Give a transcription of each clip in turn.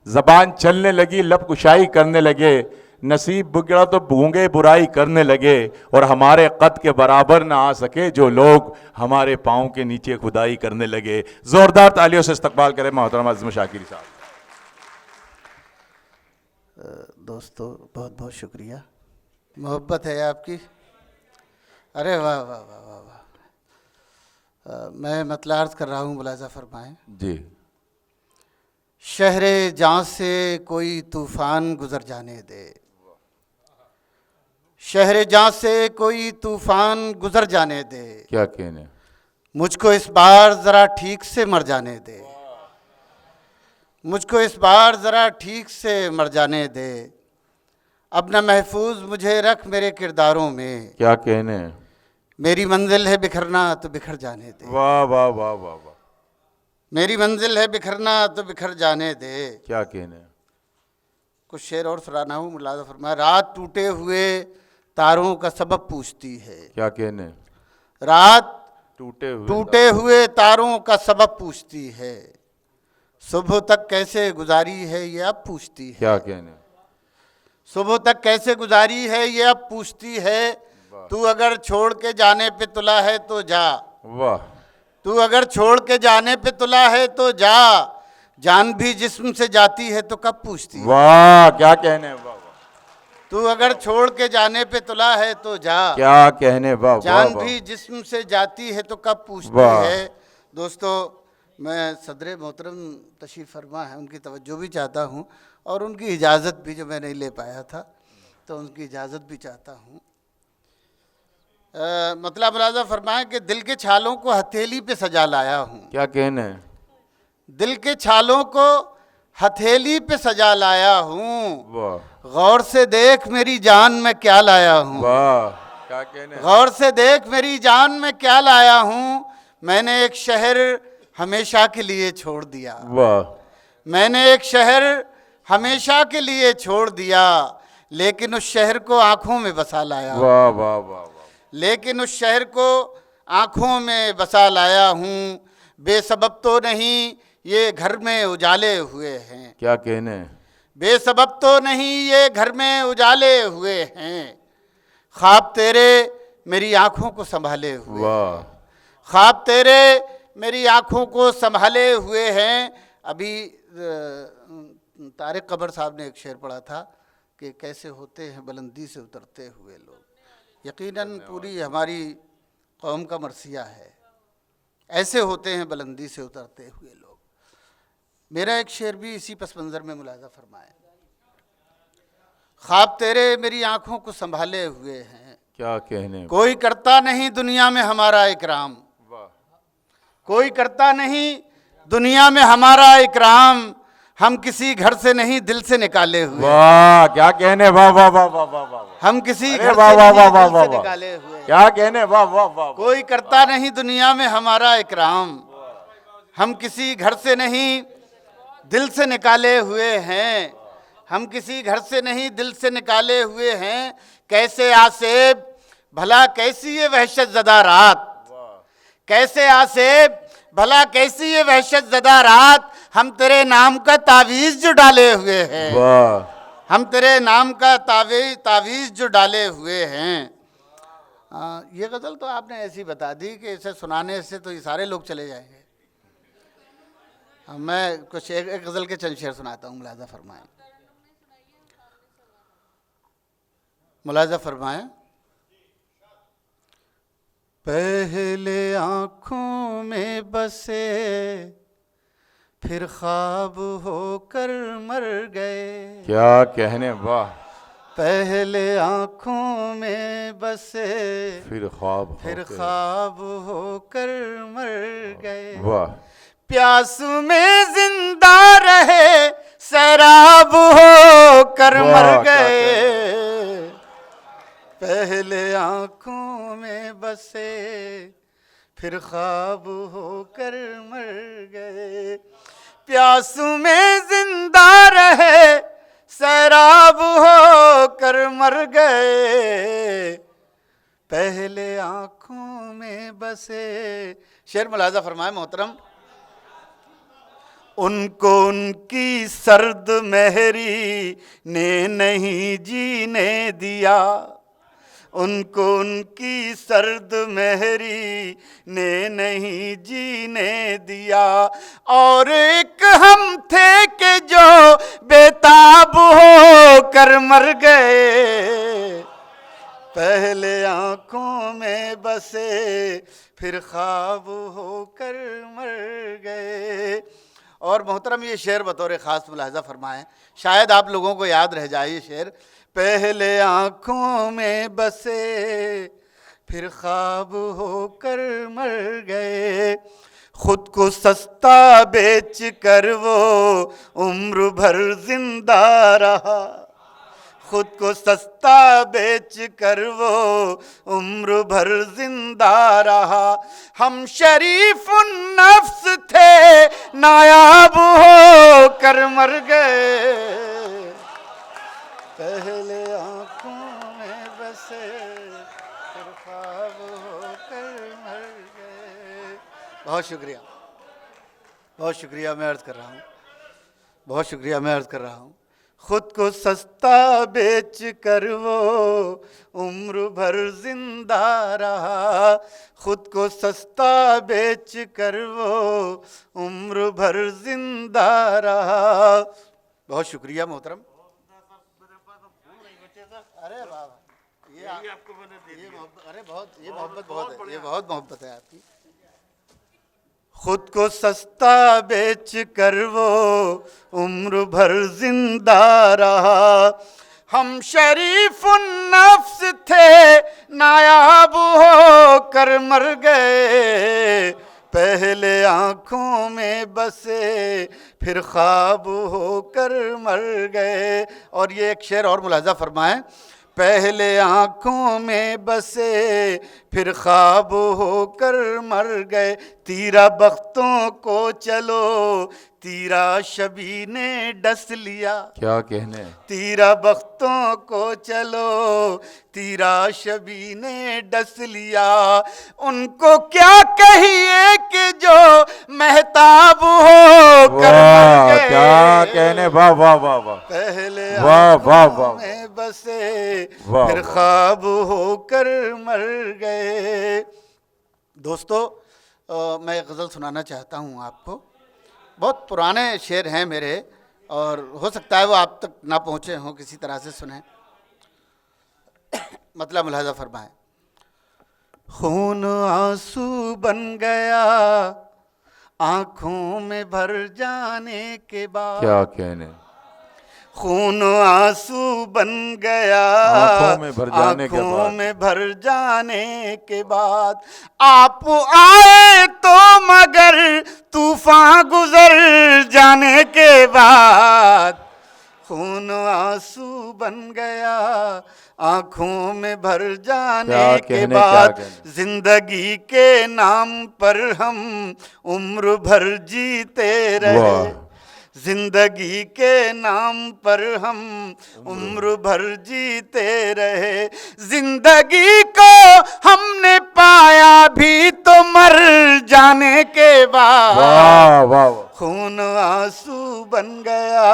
जबान चलने लगी, लब कुशाई करने लगे, नसीब बिगड़ा तो गूंगे बुराई करने लगे, और हमारे कद के बराबर ना आ सके जो लोग हमारे पाँव के नीचे खुदाई करने लगे। जोरदार तालियों से इस्तकबाल करें मोहतरम आज़म शाकिरी साहब। दोस्तों बहुत बहुत शुक्रिया, मोहब्बत है आपकी। अरे वाह वाह वाह वाह वाह। मैं मतलब अर्ज़ कर रहा हूँ, मुलाज़ा फरमाएं जी। शहरे जहाँ से कोई तूफ़ान गुज़र जाने दे, शहरे जहाँ से कोई तूफ़ान गुज़र जाने दे, क्या कहने, मुझको इस बार ज़रा ठीक से मर जाने दे, मुझको इस बार ज़रा ठीक से मर जाने दे, अब न महफूज मुझे रख मेरे किरदारों में, क्या कहने, मेरी मंजिल है बिखरना तो बिखर जाने दे, वाह वाह वाह वाह वाह, मेरी मंजिल है बिखरना तो बिखर जाने दे। क्या कहने। कुछ शेर और सुनाना हूँ, मुलाज़ा फरमाया रात टूटे हुए तारों का सबब पूछती है, क्या कहने, रात टूटे हुए तारों का सबब पूछती है, सुबह तक कैसे गुजारी है ये अब पूछती है, क्या कहने, सुबह तक कैसे गुजारी है ये अब पूछती है, तू अगर छोड़ के जाने पे तुला है तो जा, वाह, तू अगर छोड़ के जाने पे तुला है तो जा, जान भी जिस्म से जाती है तो कब पूछती है, वाह, क्या कहने, वाह वाह, तू अगर छोड़ के जाने पे तुला है तो जा, क्या कहने, वाह वाह जान वाह, भी जिस्म से जाती है तो कब पूछती वाह। है। दोस्तों मैं सदर मोहतरम तशरीफ़ फरमा है, उनकी तवज्जो भी चाहता हूँ और उनकी इजाज़त भी, जो मैं नहीं ले पाया था तो उनकी इजाज़त भी चाहता हूँ। मतलब मुलाज़ा फरमाए कि दिल के छालों को हथेली पे सजा लाया हूँ, क्या कहने, दिल के छालों को हथेली पे सजा लाया हूँ, वाह गौर से देख मेरी जान में क्या लाया हूँ, वाह, क्या कहने, गौर से देख मेरी जान में क्या लाया हूँ, मैंने एक शहर हमेशा के लिए छोड़ दिया, वाह, मैंने एक शहर हमेशा के लिए छोड़ दिया, लेकिन उस शहर को आंखों में बसा लाया हूँ, वाह वाह वाह वाह, लेकिन उस शहर को आंखों में बसा लाया हूँ, बेसबब तो नहीं ये घर में उजाले हुए हैं, क्या कहने, बेसबब तो नहीं ये घर में उजाले हुए हैं, ख्वाब तेरे मेरी आंखों को संभाले हुए, वाह, ख्वाब तेरे मेरी आंखों को संभाले हुए हैं। अभी तारिक कबर साहब ने एक शेर पढ़ा था कि कैसे होते हैं बुलंदी से उतरते हुए लोग, यकीनन पूरी हमारी कौम का मरसिया है, ऐसे होते हैं बुलंदी से उतरते हुए लोग। मेरा एक शेर भी इसी पस मंज़र में मुलाज़ा फरमाए, ख्वाब तेरे मेरी आंखों को संभाले हुए हैं, क्या कहने, कोई करता नहीं दुनिया में हमारा इकराम, वाह, कोई करता नहीं दुनिया में हमारा इकराम, हम किसी घर से नहीं दिल से निकाले हुए, वाह, क्या कहने, वाह वाह वाह वाह वाह वाह, हम किसी अरे घर वाह से वाह नहीं वाह वाह दिल वाह से वाह, निकाले हुए, क्या कहने, वाह वाह वाह, कोई करता नहीं दुनिया में हमारा इकराम, हम किसी घर से नहीं दिल से निकाले हुए हैं, हम किसी घर से नहीं दिल से निकाले हुए हैं, कैसे आसेब भला कैसी ये वहशत ज़दा रात, कैसे आसेब भला कैसी ये वहशत ज़दा रात, हम तेरे नाम का तावीज़ जो डाले हुए हैं, वाह, हम तेरे नाम का तावीज़ जो डाले हुए हैं। ये गज़ल तो आपने ऐसी बता दी कि इसे सुनाने से तो ये सारे लोग चले जाएंगे। मैं कुछ एक गज़ल के चंद शेर सुनाता हूँ, मुलाज़ा फरमाएं, मुलाज़ा फरमाएं। पहले आँखों में बसे फिर ख्वाब होकर मर गए, क्या कहने, वाह, पहले आँखों में बसे फिर ख्वाब होकर मर गए, वाह, प्यास में जिंदा रहे शराब होकर मर गए, पहले आँखों में बसे फिर ख्वाब होकर मर गए, प्यास में जिंदा रहे शराब होकर मर गए, पहले आँखों में बसे। शेर मुलाज़ा फरमाए मोहतरम, उनको उनकी सर्द मेहरी ने नहीं जीने दिया, उनको उनकी सर्द मेहरी ने नहीं जीने दिया। और एक हम थे कि जो बेताब हो कर मर गए, पहले आंखों में बसे फिर ख्वाब होकर मर गए। और मोहतरम ये शेर बतौर ख़ास मुलाहजा फरमाएं, शायद आप लोगों को याद रह जाए ये शेर। पहले आंखों में बसे फिर ख्वाब होकर मर गए, खुद को सस्ता बेच कर वो उम्र भर जिंदा रहा, खुद को सस्ता बेच कर वो उम्र भर जिंदा रहा। हम शरीफ नफ्स थे नायाब हो कर मर गए, पहले आंखों में बसे फिर ख्वाब होकर मर गए। बहुत शुक्रिया, बहुत शुक्रिया मैं अर्ज़ कर रहा हूँ, बहुत शुक्रिया मैं अर्ज़ कर रहा हूँ। खुद को सस्ता बेच कर वो उम्र भर जिंदा रहा, खुद को सस्ता बेच कर वो उम्र भर जिंदा रहा। बहुत शुक्रिया मोहतरम। अरे बाबा ये आपको मैंने दे दिया। अरे बहुत ये मोहब्बत बहुत है, ये बहुत मोहब्बत है आपकी। खुद को सस्ता बेच कर वो उम्र भर जिंदा रहा, हम शरीफ नफ्स थे नायाब हो कर मर गए, पहले आंखों में बसे फिर ख्वाब होकर मर गए। और ये एक शेर और मुलाजा फरमाएं, पहले आंखों में बसे फिर ख्वाब होकर मर गए, तीरा बख्तों को चलो तीरा शबी ने डस लिया। क्या कहने, तीरा बख्तों को चलो तीरा शबी ने डस लिया, उनको क्या कहिए कि जो महताब हो कर मर गए। क्या कहने, वाह वाह वाह वाह, पहले वाह वाह वाह, में बसे वाह, फिर वाह। ख्वाब होकर मर गए। दोस्तों मैं गज़ल सुनाना चाहता हूँ आपको। बहुत पुराने शेर हैं मेरे और हो सकता है वो आप तक ना पहुँचे हों, किसी तरह से सुने। मतलब मुलाहजा फरमाएं। खून आंसू बन गया आँखों में भर जाने के बाद, क्या कहने, खून आंसू बन गया आँखों में भर जाने के आँखों बाद, में भर जाने के बाद, आप आए तो मगर तूफान गुजर जाने के बाद, खून आंसू बन गया आँखों में भर जाने क्या के कहने, बाद, क्या कहने। जिंदगी के नाम पर हम उम्र भर जीते रहे, वाह। जिंदगी के नाम पर हम उम्र भर जीते रहे, जिंदगी को हमने पाया भी तो मर जाने के बाद, वाह वाह, खून आंसू बन गया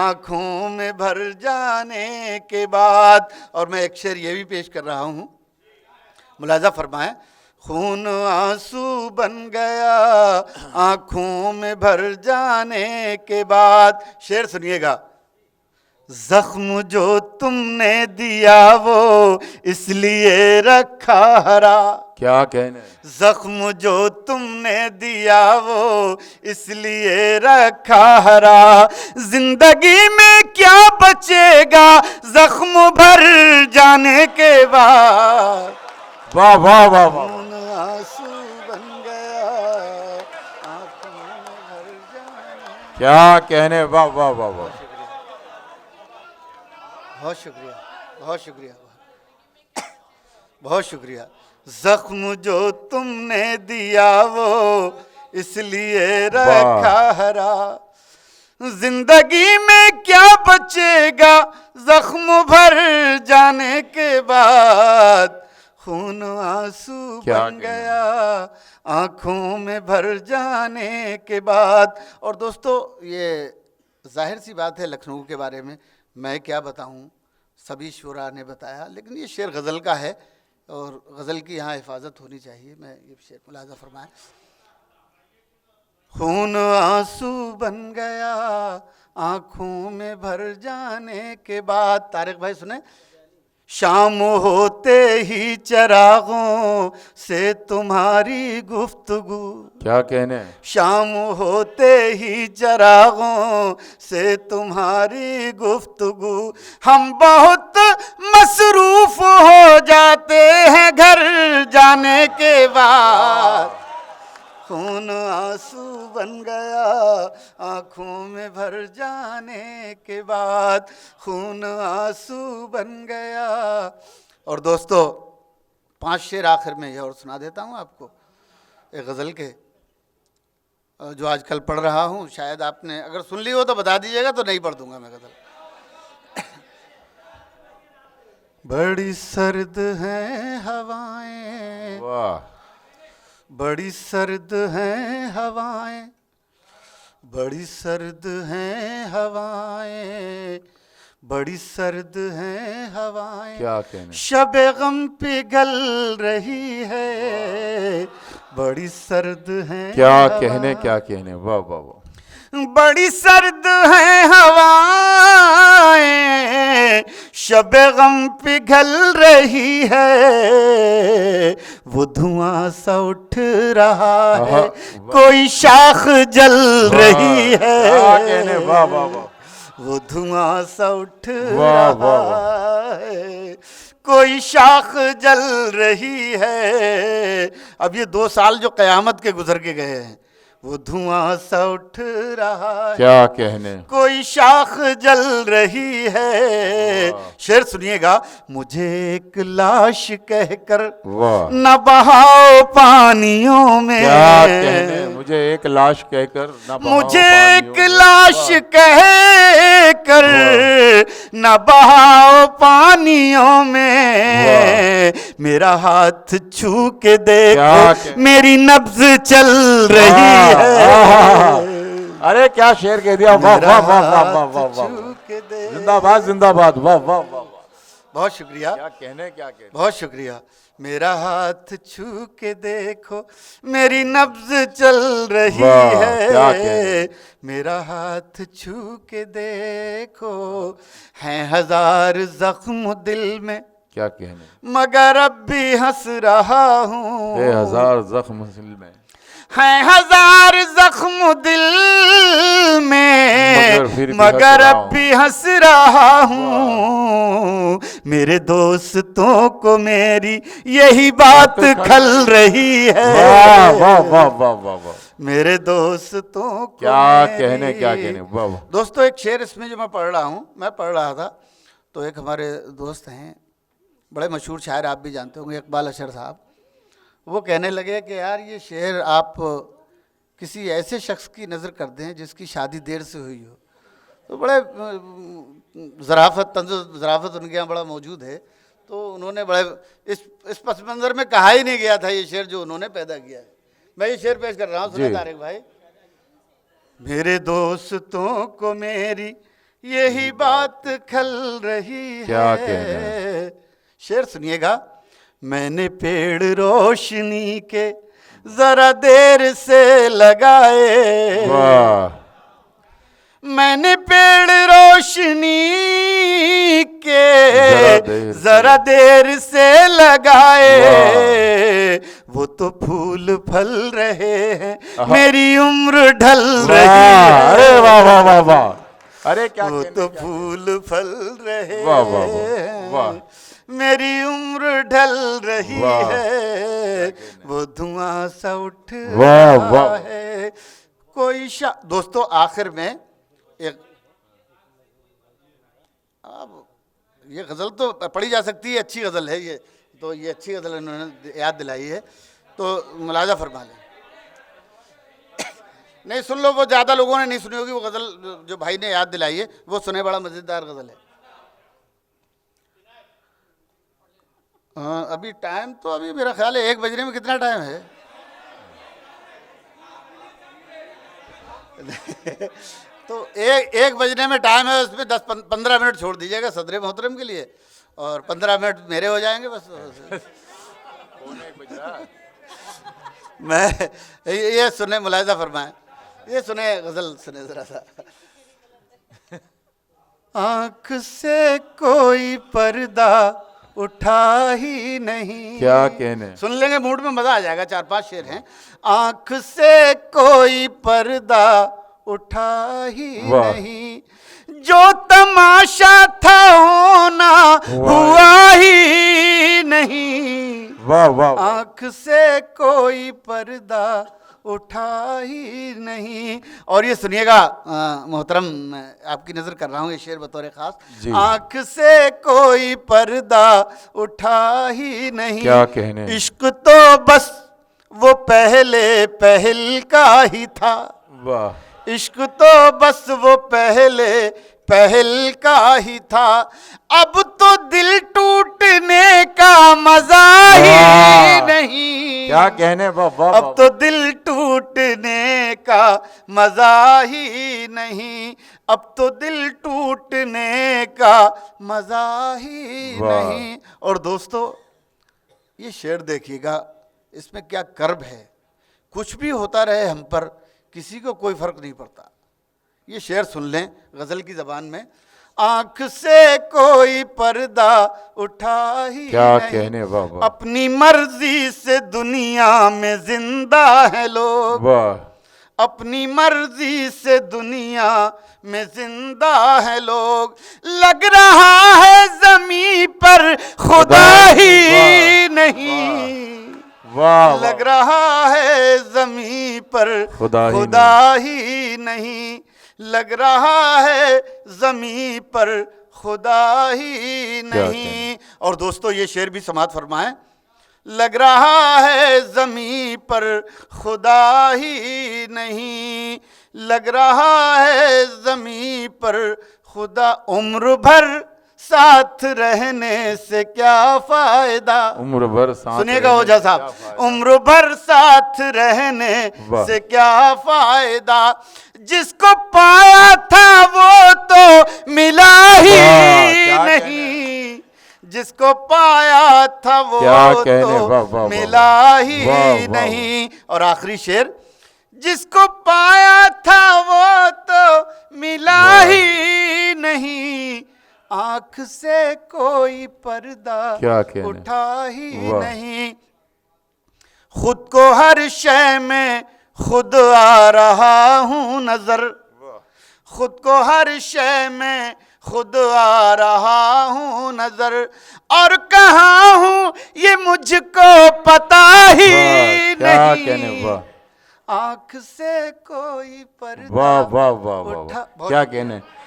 आँखों में भर जाने के बाद। और मैं एक शेर ये भी पेश कर रहा हूँ, मुलाजा फरमाएं। खून आंसू बन गया आँखों में भर जाने के बाद, शेर सुनिएगा। जख्म जो तुमने दिया वो इसलिए रखा हरा, क्या कहने, जख्म जो तुमने दिया वो इसलिए रखा हरा, जिंदगी में क्या बचेगा जख्म भर जाने के बाद, वाह वाह वाह वाह, खून आंसू बन गया आँखों में भर जाने। क्या कहने, वाह वाह वाह वाह, बहुत शुक्रिया, बहुत शुक्रिया, बहुत शुक्रिया। जख्म जो तुमने दिया वो इसलिए रखा हरा, जिंदगी में क्या बचेगा जख्म भर जाने के बाद, खून आंसू क्या बन गया आंखों में भर जाने के बाद। और दोस्तों ये जाहिर सी बात है लखनऊ के बारे में मैं क्या बताऊं, सभी शुरा ने बताया, लेकिन ये शेर गज़ल का है और गज़ल की यहाँ हिफाजत होनी चाहिए। मैं ये शेर मुलाजा फरमाएं। खून आंसू बन गया आंखों में भर जाने के बाद। तारिक भाई सुने। शाम होते ही चिरागों से तुम्हारी गुफ्तगू, क्या कहने, शाम होते ही चिरागों से तुम्हारी गुफ्तगू, हम बहुत मसरूफ हो जाते हैं घर जाने के बाद। खून आंसू बन गया आंखों में भर जाने के बाद, खून आंसू बन गया। और दोस्तों 5 शेर आखिर में ये और सुना देता हूँ आपको एक गज़ल के, जो आजकल पढ़ रहा हूँ। शायद आपने अगर सुन ली हो तो बता दीजिएगा, तो नहीं पढ़ दूंगा मैं गज़ल। बड़ी सर्द हैं हवाएं, वाह, बड़ी सर्द हैं हवाएं, बड़ी सर्द हैं हवाएं, बड़ी सर्द हैं हवाएं, क्या कहने, शबे गम पिघल रही है, बड़ी सर्द हैं क्या हवाएं। कहने, क्या कहने, वाह वाह वाह। बड़ी सर्द हैं हवाएं, शबे गम पिघल रही है, वो धुआं सा उठ रहा है, कोई शाख जल रही है। क्या कहने, वाह वाह वाह। वो धुआं सा उठ वाह, वाह, रहा है, कोई शाख जल रही है। अब ये 2 साल जो कयामत के गुजर के गए हैं, वो धुआं सा उठ रहा है, क्या कहने, कोई शाख जल रही है। शेर सुनिएगा। मुझे एक लाश कहकर वाह, न बहाओ पानियों में, क्या कहने, मुझे एक लाश कहकर न बहाओ मुझे एक पानियों में। लाश कहकर न बहाओ पानियों में, मेरा हाथ छू के देखो मेरी नब्ज चल रही है। अरे क्या शेर कह दिया, वाह वाह वाह वाह वाह वाह वाह, जिंदाबाद जिंदाबाद, वाह वाह वाह वाह। बहुत शुक्रिया, क्या कहने, क्या कहने, बहुत शुक्रिया। मेरा हाथ छू के देखो मेरी नब्ज चल रही वाह, है, क्या कहने। मेरा हाथ छू के देखो, हैं 1000 जख्म दिल में, क्या कहने, मगर अब भी हंस रहा हूँ। 1000 जख्म दिल में, हैं 1000 जख्म दिल में, मगर अब भी हंस रहा हूँ। मेरे दोस्तों को मेरी यही बात खल रही है। वाह वाह वाह वाह वाह वाह। मेरे दोस्तों को क्या मेरी- कहने, क्या कहने, वाह वाह। दोस्तों एक शेर इसमें जो मैं पढ़ रहा था, तो एक हमारे दोस्त हैं, बड़े मशहूर शायर, आप भी जानते होंगे, इकबाल अशर साहब। वो कहने लगे कि यार ये शेर आप किसी ऐसे शख्स की नज़र कर दें जिसकी शादी देर से हुई हो। तो बड़े ज़राफ़त, तंज़ ज़राफ़त उनके यहाँ बड़ा मौजूद है। तो उन्होंने बड़े इस पस मंज़र में कहा ही नहीं गया था ये शेर जो उन्होंने पैदा किया है। मैं ये शेर पेश कर रहा हूँ, सुनिए तारिक भाई। मेरे दोस्तों को मेरी यही बात खल रही क्या है। कहना। शेर सुनिएगा। मैंने पेड़ रोशनी के जरा देर से लगाए, वाह, मैंने पेड़ रोशनी के जरा देर से लगाए, वो तो फूल फल रहे हैं, मेरी उम्र ढल रही है। अरे वाह वाह वाह वाह, अरे क्या वो कहने, तो क्या फूल फल रहे वाह, वाह, वाह, वाह। मेरी उम्र ढल रही वाह। है, वो धुआं सा उठ वाह, रहा वाह। है, कोई दोस्तों आखिर में एक, अब ये गज़ल तो पढ़ी जा सकती है, अच्छी गज़ल है ये, तो ये अच्छी गज़ल इन्होंने याद दिलाई है, तो मुलाजा फरमा लें। नहीं सुन लो, वो ज़्यादा लोगों ने नहीं सुनी होगी वो गज़ल जो भाई ने याद दिलाई है, वो सुने, बड़ा मज़ेदार गज़ल है। हाँ, अभी टाइम तो अभी मेरा ख्याल है 1 बजने में कितना टाइम है? तो एक बजने में टाइम है, उसमें 10-15 मिनट छोड़ दीजिएगा सदर मोहतरम के लिए और 15 मिनट मेरे हो जाएंगे बस। मैं ये सुने, मुलाहिजा फरमाएं, ये सुने गजल सुने जरा सा। आंख से कोई पर्दा उठा ही नहीं। क्या कहने, सुन लेंगे, मूड में मजा आ जाएगा। 4-5 शेर हैं। आंख से कोई पर्दा उठा ही वाह। नहीं, जो तमाशा था होना हुआ ही नहीं। वाह वाह वाह। आंख से कोई पर्दा उठा ही नहीं। और ये सुनिएगा मोहतरम, आपकी नजर कर रहा हूँ ये शेर बतौर खास। जी। आंख से कोई पर्दा उठा ही नहीं, क्या कहने, इश्क तो बस वो पहल का ही था। वाह। इश्क तो बस वो पहल का ही था, अब तो दिल टूटने का मजा ही नहीं। क्या कहने, वाह वाह। अब तो दिल टूटने का मजा ही नहीं, अब तो दिल टूटने का मजा ही वाह। नहीं। और दोस्तों ये शेर देखिएगा, इसमें क्या कर्ब है। कुछ भी होता रहे हम पर, किसी को कोई फर्क नहीं पड़ता। ये शेर सुन लें गजल की जबान में। आंख से कोई पर्दा उठा ही क्या नहीं, कहने, वाह वाह। अपनी मर्जी से दुनिया में जिंदा है लोग, वाह। अपनी मर्जी से दुनिया में जिंदा है लोग। लग रहा है जमीन पर खुदा ही नहीं, वाह। लग रहा है जमीन पर खुदा ही नहीं, लग रहा है जमीन पर खुदा ही नहीं। और दोस्तों ये शेर भी समात फरमाएं। लग रहा है जमीन पर खुदा ही नहीं, लग रहा है जमीन पर खुदा। उम्र भर साथ रहने से क्या फायदा, उम्र भर साथ, सुनिएगा ओझा साहब, उम्र भर साथ रहने से क्या फायदा। जिसको पाया था वो तो मिला ही नहीं, जिसको पाया था वो तो मिला ही नहीं। और आखिरी शेर, जिसको पाया था वो तो मिला ही नहीं, आंख से कोई पर्दा उठा ही नहीं। खुद को हर शय में खुद आ रहा हूँ नजर, खुद को हर शय में खुद आ रहा हूँ नजर। और कहाँ हूँ ये मुझको पता ही नहीं, आंख से कोई पर्दा वाह वाह वाह वाह। क्या कहने,